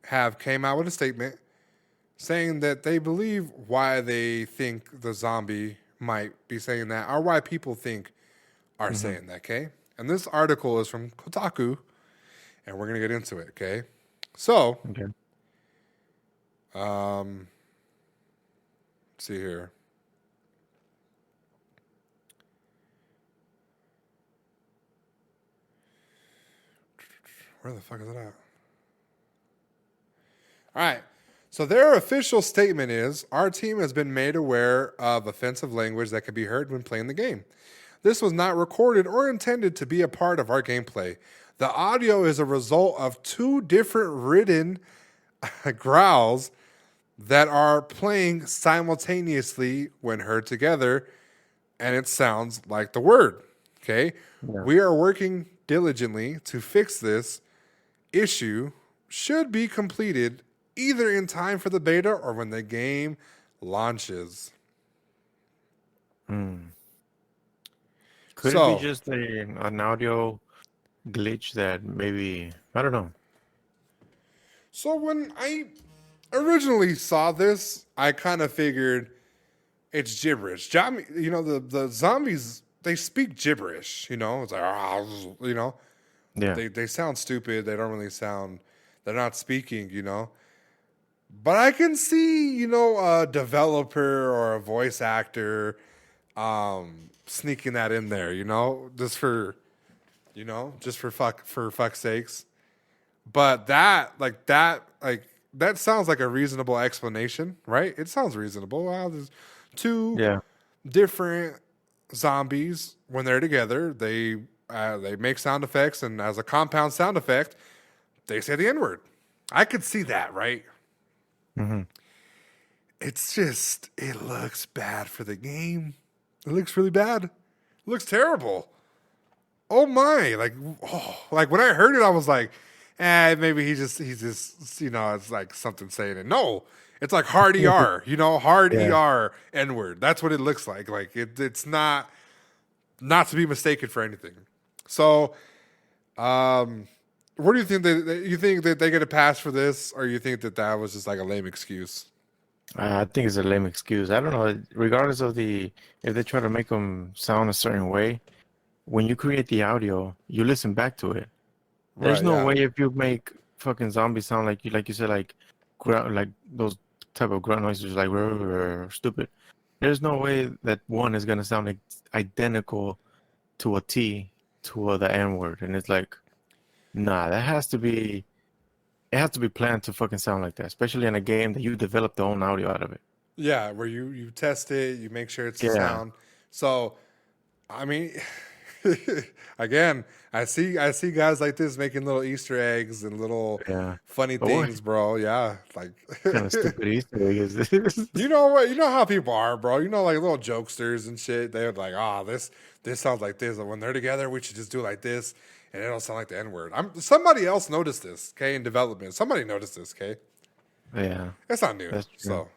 have came out with a statement saying that they believe why they think the zombie might be saying that, or why people think are saying that, okay? And this article is from Kotaku, and we're going to get into it, okay? So, let's see here. Where the fuck is it at? All right. So their official statement is, our team has been made aware of offensive language that can be heard when playing the game. This was not recorded or intended to be a part of our gameplay. The audio is a result of 2 different written growls that are playing simultaneously when heard together, and it sounds like the word. Okay? Yeah. We are working diligently to fix this issue. Should be completed either in time for the beta or when the game launches. Could it be just an audio glitch that maybe, I don't know. So when I originally saw this, I kind of figured it's gibberish. You know, the zombies they speak gibberish. You know, it's like you know, Yeah. they sound stupid. They don't really sound. They're not speaking. You know, but I can see a developer or a voice actor sneaking that in there. You know, just for fuck's sakes. But that sounds like a reasonable explanation, right? It sounds reasonable. Wow, there's two Yeah. different zombies. When they're together, they make sound effects, and as a compound sound effect, they say the N word. I could see that, right? Mm-hmm. It's just it looks bad for the game. It looks really bad. It looks terrible. Oh my! Like when I heard it, I was like, maybe he's just it's like something saying it. No, it's like hard ER, hard Yeah. ER N word. That's what it looks like. Like it's not to be mistaken for anything. So, what do you think? You think that they get a pass for this, or you think that was just like a lame excuse? I think it's a lame excuse. I don't know. Regardless of if they try to make them sound a certain way, when you create the audio, you listen back to it. There's Right, no yeah. way if you make fucking zombies sound like you said, like grunt, like those type of grunt noises, like stupid. There's no way that one is gonna sound like identical to a T to the N word, and it's like, nah, it has to be planned to fucking sound like that, especially in a game that you develop the own audio out of it. Yeah, where you test it, you make sure it's the Yeah. sound. So, I mean, again, I see guys like this making little Easter eggs and little Yeah. funny But what things, bro. Yeah, like kind of stupid Easter egg is this? you know what? You know how people are, bro. Like little jokesters and shit. They're like, this sounds like this. And when they're together, we should just do like this, and it'll sound like the N word. Somebody else noticed this, okay, in development. Somebody noticed this, okay. Yeah. It's not new. That's true.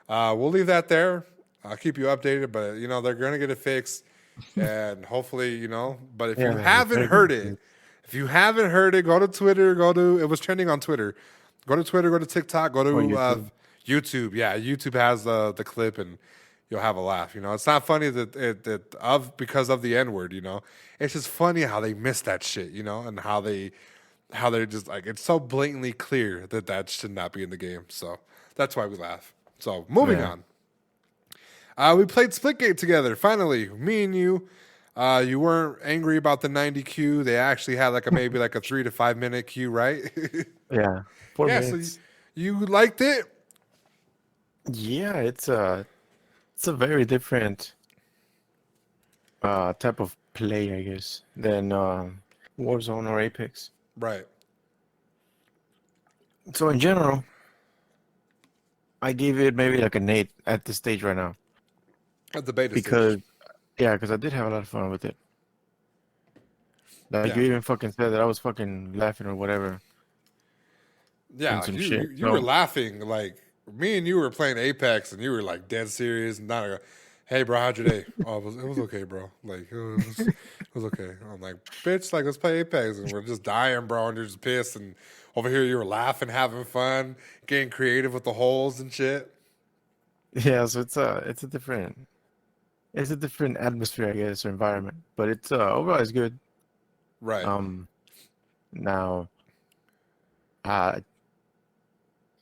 So we'll leave that there. I'll keep you updated, but they're gonna get it fixed, and hopefully, But if you haven't heard it, go to Twitter. It was trending on Twitter. Go to Twitter. Go to TikTok. Go to YouTube. YouTube. Yeah, YouTube has the clip, and you'll have a laugh. It's not funny because of the N word. It's just funny how they miss that shit. And how they're just like it's so blatantly clear that should not be in the game. So that's why we laugh. So moving on. We played Splitgate together. Finally, me and you. You weren't angry about the 90 queue. They actually had maybe a 3 to 5 minute queue, right? Yeah. 4 Yeah. minutes. So you liked it? Yeah, it's a very different type of play, I guess, than Warzone or Apex. Right. So in general, I gave it maybe like an 8 at this stage right now. At the beta Because stage. I did have a lot of fun with it. Like Yeah. you even fucking said that I was fucking laughing or whatever. Yeah, and some you shit. you were laughing like me and you were playing Apex, and you were like dead serious. And not hey, bro, how'd your day? Oh, it was okay, bro. Like it was okay. I'm like, bitch, like let's play Apex, and we're just dying, bro, and you're just pissed. And over here, you were laughing, having fun, getting creative with the holes and shit. Yeah, so it's a different atmosphere, I guess, or environment. But it's overall it's good. Right. Now, I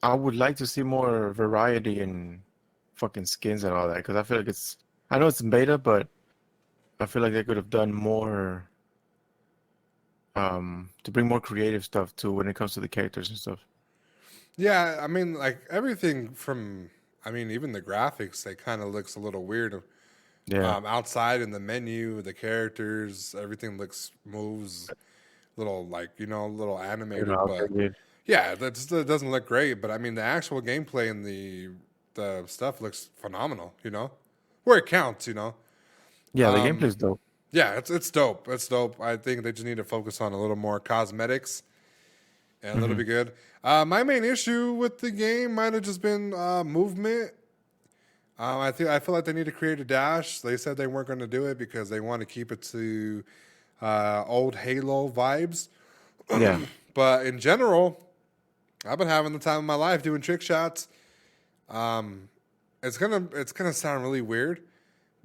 would like to see more variety in fucking skins and all that, because I feel like I know it's in beta, but I feel like they could have done more to bring more creative stuff to when it comes to the characters and stuff. Yeah, I mean, like everything from, even the graphics, they kind of looks a little weird. Yeah. Outside in the menu, the characters, everything moves, little little animated, but yeah, that doesn't look great. But the actual gameplay and the stuff looks phenomenal. Where it counts. Yeah, the gameplay's dope. Yeah, it's dope. It's dope. I think they just need to focus on a little more cosmetics, and it'll be good. My main issue with the game might have just been movement. I feel like they need to create a dash. They said they weren't going to do it because they want to keep it to old Halo vibes. Yeah. But in general, I've been having the time of my life doing trick shots. It's gonna sound really weird,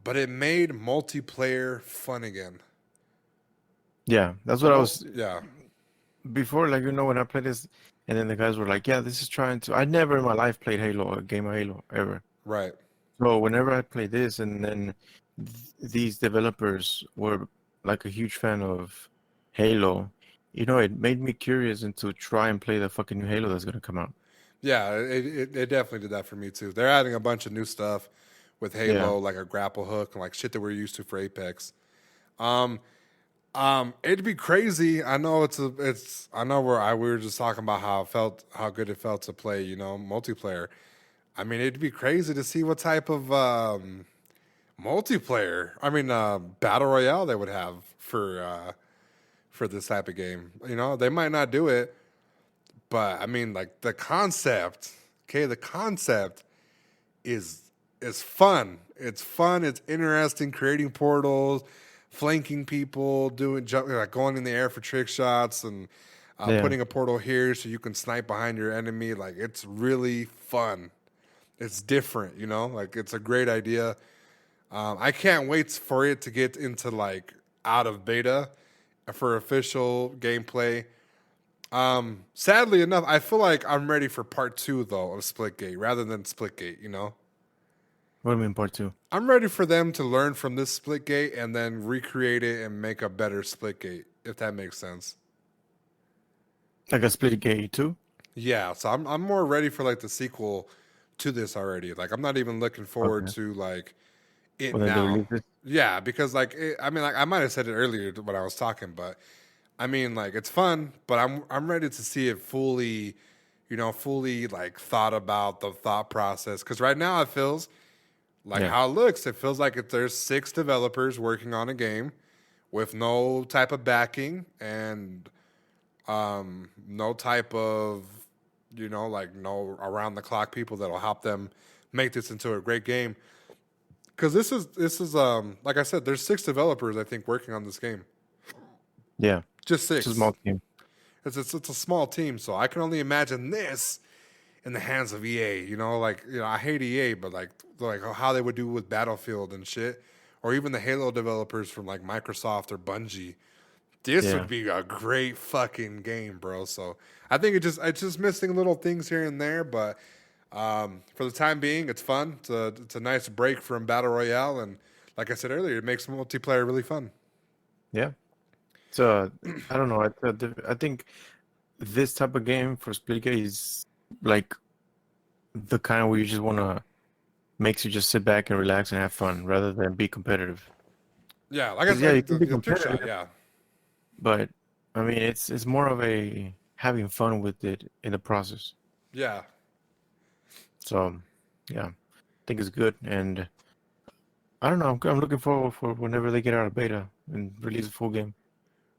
but it made multiplayer fun again. Yeah, that's what I was Yeah, before. Like when I played this, and then the guys were like, "Yeah, this is trying to." I never in my life played Halo, a game of Halo ever. right. So whenever I play this, and then these developers were like a huge fan of Halo, it made me curious and to try and play the fucking new Halo that's gonna come out. Yeah, it definitely did that for me too. They're adding a bunch of new stuff with Yeah, Halo, like a grapple hook and like shit that we're used to for Apex. Um, it'd be crazy. I know I know we were just talking about how good it felt to play, multiplayer. I mean, it'd be crazy to see what type of multiplayer, battle royale they would have for this type of game. They might not do it, but I mean, like the concept. Okay, the concept is is fun. It's fun. It's interesting. Creating portals, flanking people, like going in the air for trick shots, and yeah, putting a portal here so you can snipe behind your enemy. Like it's really fun. It's different. Like it's a great idea. I can't wait for it to get into like out of beta for official gameplay. Sadly enough, I feel like I'm ready for part two though of Splitgate rather than Splitgate. what do you mean part two? I'm ready for them to learn from this Splitgate and then recreate it and make a better Splitgate, if that makes sense. Like a Splitgate too? Yeah, so I'm more ready for like the sequel to this already. Like I'm not even looking forward Okay. to like it When they now. release it? Yeah, because like I might have said it earlier when I was talking, but I mean like it's fun, but I'm ready to see it fully, fully like thought about the thought process. Because right now it feels like Yeah, how it looks. It feels like if there's 6 developers working on a game with no type of backing and no type of like no around the clock people that'll help them make this into a great game. Because this is like I said, there's 6 developers I think working on this game. yeah. Just It's a 6. small team. It's a small team, so I can only imagine this in the hands of EA. I hate EA, but like how they would do with Battlefield and shit, or even the Halo developers from like Microsoft or Bungie. This Yeah. would be a great fucking game, bro. So I think it's just missing little things here and there, but for the time being, it's fun. It's a nice break from Battle Royale, and like I said earlier, it makes multiplayer really fun. Yeah. So I don't know. I think this type of game for Splitgate is like the kind where you just wanna makes you just sit back and relax and have fun rather than be competitive. Yeah, like I 'Cause yeah, you said, can the, be the trick shot, competitive, yeah. but I mean it's more of a having fun with it in the process. Yeah. So yeah, I think it's good, and I don't know. I'm looking forward for whenever they get out of beta and release a full game.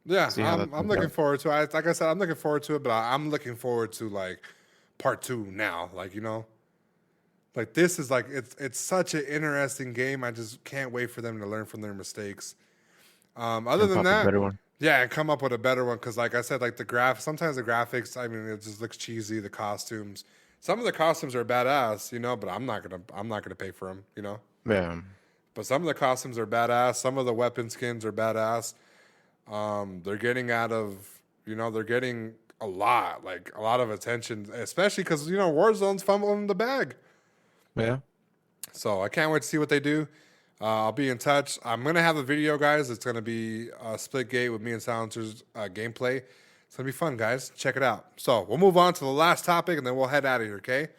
Yeah, See how that I'm turns looking out. forward to it. Like I said, I'm looking forward to it, but I'm looking forward to like part two now. Like like this is like it's such an interesting game. I just can't wait for them to learn from their mistakes. Other And than pop a that, better one. yeah, and come up with a better one because, like I said, like sometimes the graphics. I mean, it just looks cheesy. The costumes. Some of the costumes are badass, but I'm not gonna pay for them, Yeah, But some of the costumes are badass. Some of the weapon skins are badass. They're getting they're getting like a lot of attention, especially because Warzone's fumbling the bag. yeah. So I can't wait to see what they do. I'll be in touch. I'm gonna have a video, guys. It's gonna be Splitgate with me and Silencer's gameplay. It's gonna be fun, guys. Check it out. So we'll move on to the last topic, and then we'll head out of here. Okay?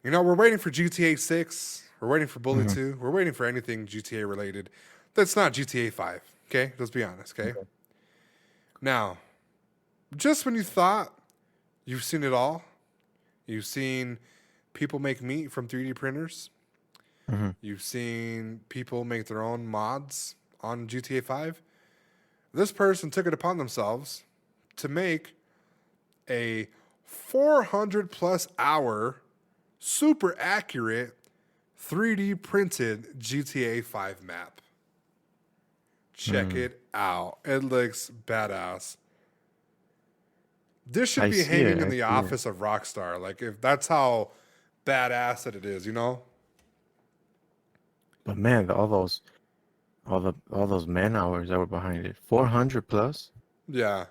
We're waiting for GTA 6. We're waiting for Bully 2. We're waiting for anything GTA related. That's not GTA 5. Okay? Let's be honest. Okay? Now, just when you thought you've seen it all, you've seen people make meat from 3D printers. Hmm. You've seen people make their own mods on GTA 5. This person took it upon themselves to make a 400 plus hour, super accurate 3D printed GTA 5 map. Check it out. It looks badass. This should I be see hanging it. in I the see it. office of Rockstar. Like, if that's how badass that it is, But man, all those man hours that were behind it, 400 plus. Yeah.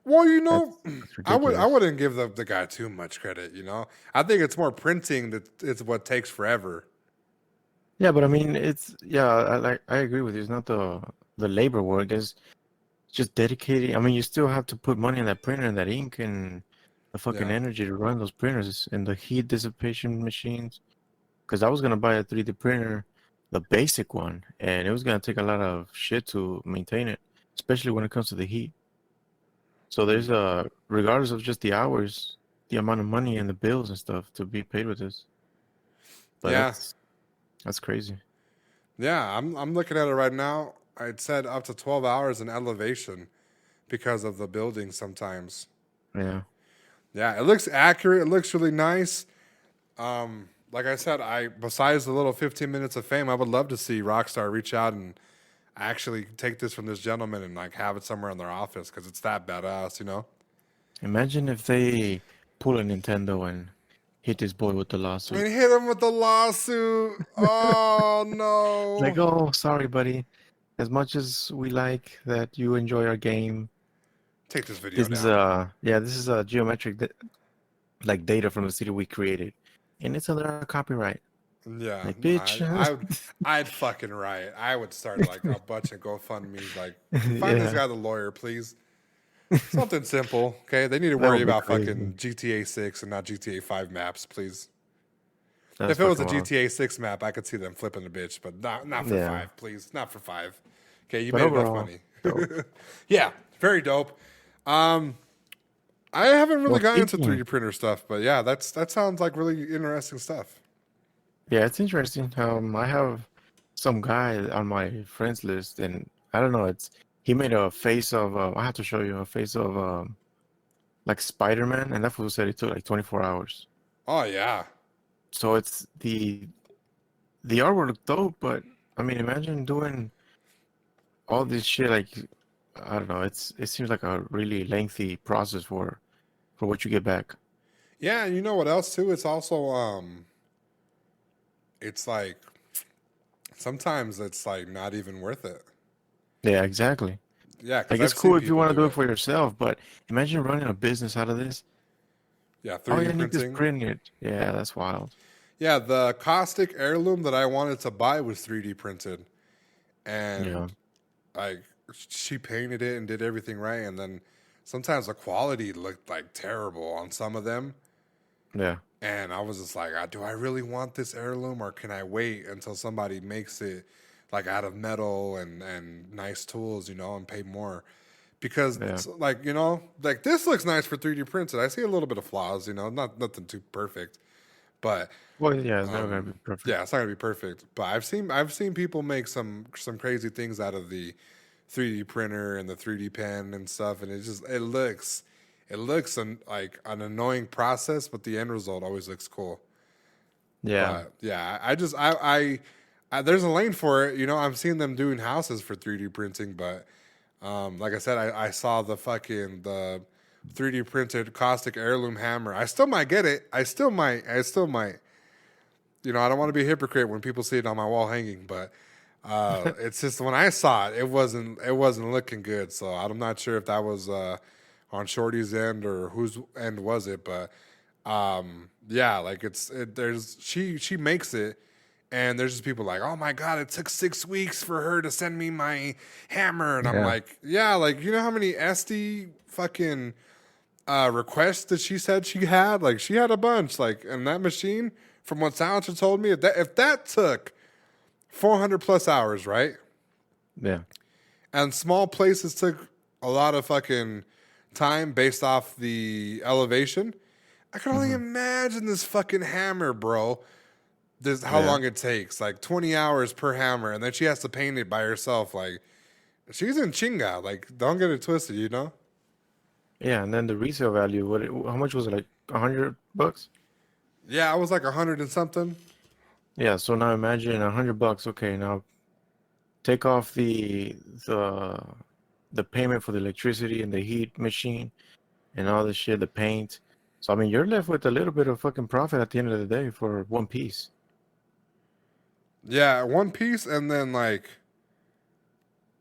Well, That's I ridiculous. wouldn't give the guy too much credit. I think it's more printing that it's what takes forever. Yeah, but I mean, I agree with you. It's not the labor work. It's just dedicating. I mean, you still have to put money in that printer and that ink and the fucking Yeah. energy to run those printers and the heat dissipation machines. Because I was gonna buy a 3D printer, the basic one, and it was gonna take a lot of shit to maintain it, especially when it comes to the heat. So there's regardless of just the hours, the amount of money and the bills and stuff to be paid with this. But Yeah. that's crazy. Yeah. I'm looking at it right now. It said up to 12 hours in elevation because of the building sometimes. Yeah. Yeah, it looks accurate. It looks really nice. Like I said, besides the little 15 minutes of fame, I would love to see Rockstar reach out and actually take this from this gentleman and like have it somewhere in their office because it's that badass. Imagine if they pull a Nintendo and hit this boy with the lawsuit. And hit him with the lawsuit. Oh Like, no! oh, sorry, buddy. As much as we like that you enjoy our game, Take this video this is down. this is a like data from the city we created, and it's under our copyright. Yeah, Like, no, bitch. I'd fucking riot. I would start like a bunch of GoFundMe's. Like, find this Yeah, guy the lawyer, please. Something simple, okay? They need to that worry would be about crazy. fucking GTA 6 and not GTA 5 maps, please. That's If it was a fucking wild. GTA 6 map, I could see them flipping the bitch, but not for Yeah. 5, please. Not for 5. Okay, you But made enough overall, money. dope. Yeah, very dope. I haven't really Well, gotten into speaking, 3D printer stuff, but yeah, that sounds like really interesting stuff. yeah, it's interesting. I have some guy on my friends list, and I don't know. He made a face of. I have to show you a face of like Spider-Man, and that fool said it took like 24 hours. Oh yeah. So it's the artwork looked dope, but I mean, imagine doing all this shit. Like, I don't know. It seems like a really lengthy process for what you get back. Yeah, and you know what else too? It's also it's like sometimes it's like not even worth it. Yeah, exactly. Yeah, because Like, it's I've seen cool if you people want to do do it it. for yourself, but imagine running a business out of this. Yeah, Oh, 3D yeah, Nick is printing. printing it. Yeah, that's wild. Yeah, the caustic heirloom that I wanted to buy was 3D printed, Yeah, and like she painted it and did everything right, and then sometimes the quality looked like terrible on some of them, yeah, and I was just like, do I really want this heirloom, or can I wait until somebody makes it like out of metal and nice tools, and pay more? Because yeah. like like this looks nice for 3D printed. I see a little bit of flaws, not nothing too perfect, but Well, yeah, it's never gonna be perfect. yeah, it's not gonna be perfect. But I've seen people make some crazy things out of the 3D printer and the 3D pen and stuff, and it looks like an annoying process, but the end result always looks cool. Yeah, But yeah, I there's a lane for it. I'm seeing them doing houses for 3D printing, but like I said, I saw the 3D printed caustic heirloom hammer. I still might get it. I still might. I don't want to be a hypocrite when people see it on my wall hanging, but it's just when I saw it, it wasn't looking good. So I'm not sure if that was on Shorty's end or whose end was it, but yeah, like there's she makes it, and there's just people like, oh my god, it took 6 weeks for her to send me my hammer, and I'm yeah, like, yeah, like you know how many SD fucking requests that she said she had? Like she had a bunch, like, and that machine, from what Silencer told me, if that took 400 plus hours, right? yeah, And small places took a lot of fucking time based off the elevation. I can only hmm imagine this fucking hammer, bro. This how yeah, long it takes, like 20 hours per hammer, and then she has to paint it by herself. Like she's in chinga. Like don't get it twisted. yeah. And then the resale value, how much was it? Like $100? Yeah, I was like 100 and something. Yeah. So now imagine $100. Okay, now take off the the payment for the electricity and the heat machine and all this shit, the paint. So I mean, you're left with a little bit of fucking profit at the end of the day for one piece. Yeah, one piece, and then like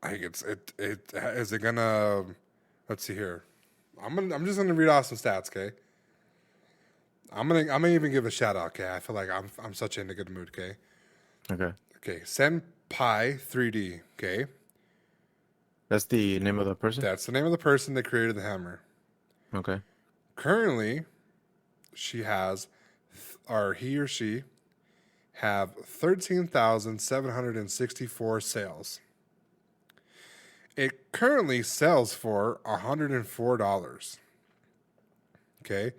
it's is it gonna? Let's see here. I'm just gonna read off some stats, okay? I'm gonna even give a shout out, okay? I feel like I'm such in a good mood, okay? Okay. Okay, Senpai 3D, okay? That's the name of the person? That's the name of the person that created the hammer. Okay. Currently, she has, or he or she, have 13,764 sales. It currently sells for $104. Okay.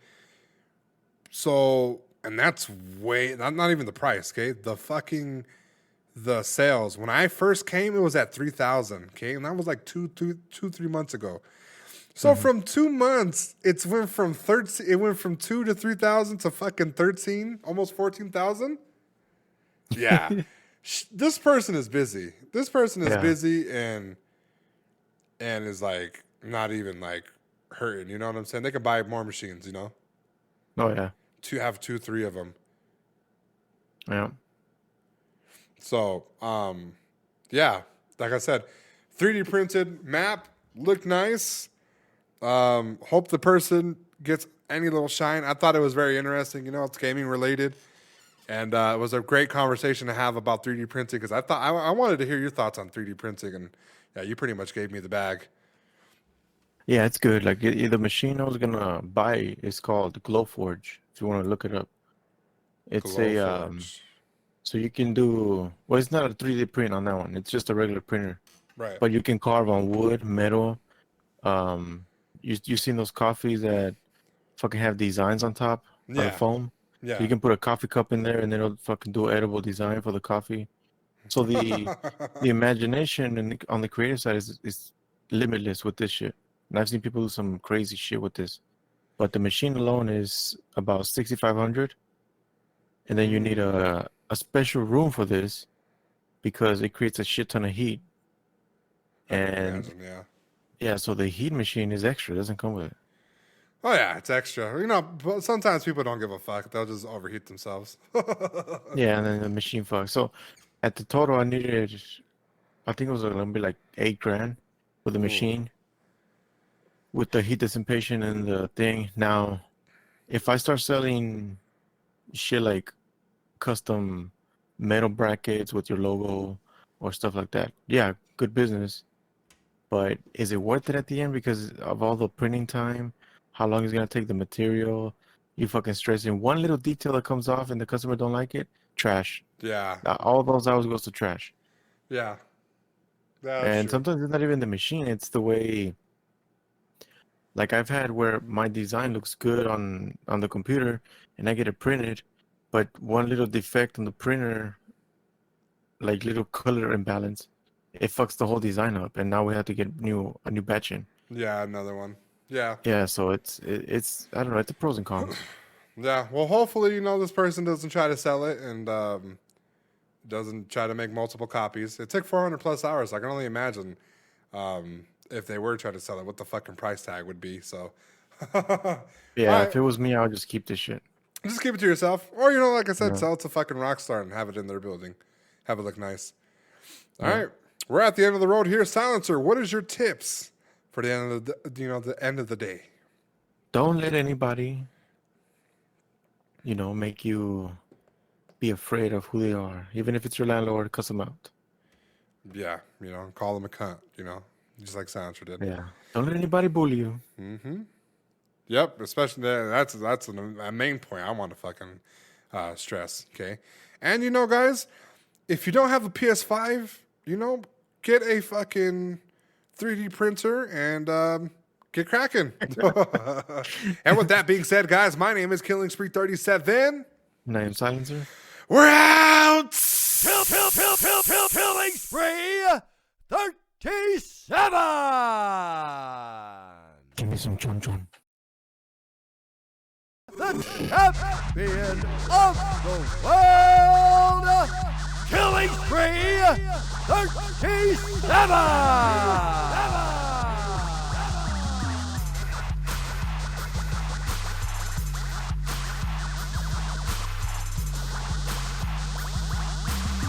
So, and that's not even the price, okay? The sales. When I first came, it was at 3,000, okay? And that was like 3 months ago. So from 2 months, it went from 2 to 3,000 to fucking 13, almost 14,000. Yeah. This person is busy. This person is busy and is like not even like hurting, you know what I'm saying? They could buy more machines, you know? Oh, yeah. To have 2, 3 of them. Yeah. So, yeah, like I said, 3D printed map, looked nice. Hope the person gets any little shine. I thought it was very interesting. You know, it's gaming related. And it was a great conversation to have about 3D printing because I wanted to hear your thoughts on 3D printing. And yeah, you pretty much gave me the bag. Yeah, it's good. Like the machine I was gonna buy is called Glowforge. If you want to look it up, it's Glowforge. so you can do it's not a 3D print on that one. It's just a regular printer. Right. But you can carve on wood, metal. You seen those coffees that fucking have designs on top on the foam? Yeah. So you can put a coffee cup in there and it'll fucking do an edible design for the coffee. So the imagination on the creative side is limitless with this shit. And I've seen people do some crazy shit with this. But the machine alone is about 6,500. And then you need a special room for this because it creates a shit ton of heat. And yeah, so the heat machine is extra. It doesn't come with it. Oh, yeah, it's extra. You know, but sometimes people don't give a fuck. They'll just overheat themselves. Yeah, and then the machine fucks. So at the total, I needed, I think it was going to be like $8,000 for the machine with the heat dissipation and the thing. Now, if I start selling shit like custom metal brackets with your logo or stuff like that, yeah, good business. But is it worth it at the end because of all the printing time? How long it's gonna take the material? You fucking stressing one little detail that comes off and the customer don't like it, trash. Yeah. All those hours goes to trash. Yeah. And sometimes it's not even the machine; it's the way. Like I've had where my design looks good on the computer, and I get it printed, but one little defect on the printer, like little color imbalance, it fucks the whole design up, and now we have to get a new batch in. Yeah, another one. Yeah. Yeah, so it's I don't know, it's the pros and cons. Yeah, well, hopefully, you know, this person doesn't try to sell it and doesn't try to make multiple copies. It took 400 plus hours. I can only imagine if they were trying to sell it, what the fucking price tag would be. So, yeah, if it was me, I would just keep this shit. Just keep it to yourself, or you know, like I said, sell it to fucking Rockstar and have it in their building, have it look nice. All right, we're at the end of the road here, Silencer. What is your tips for the end of the end of the day? Don't let anybody, make you be afraid of who they are. Even if it's your landlord, cuss them out. Yeah, call them a cunt, just like Silencer did. Yeah. Don't let anybody bully you. Mm-hmm. Yep, especially that's a main point I want to fucking stress, okay? And, guys, if you don't have a PS5, get a fucking 3D printer and get cracking. And with that being said, guys, my name is Killing Spree 37. Name Silencer. We're out! Killing Spree 37! Give me some chon chon. The champion of the world, Killing Spree 37!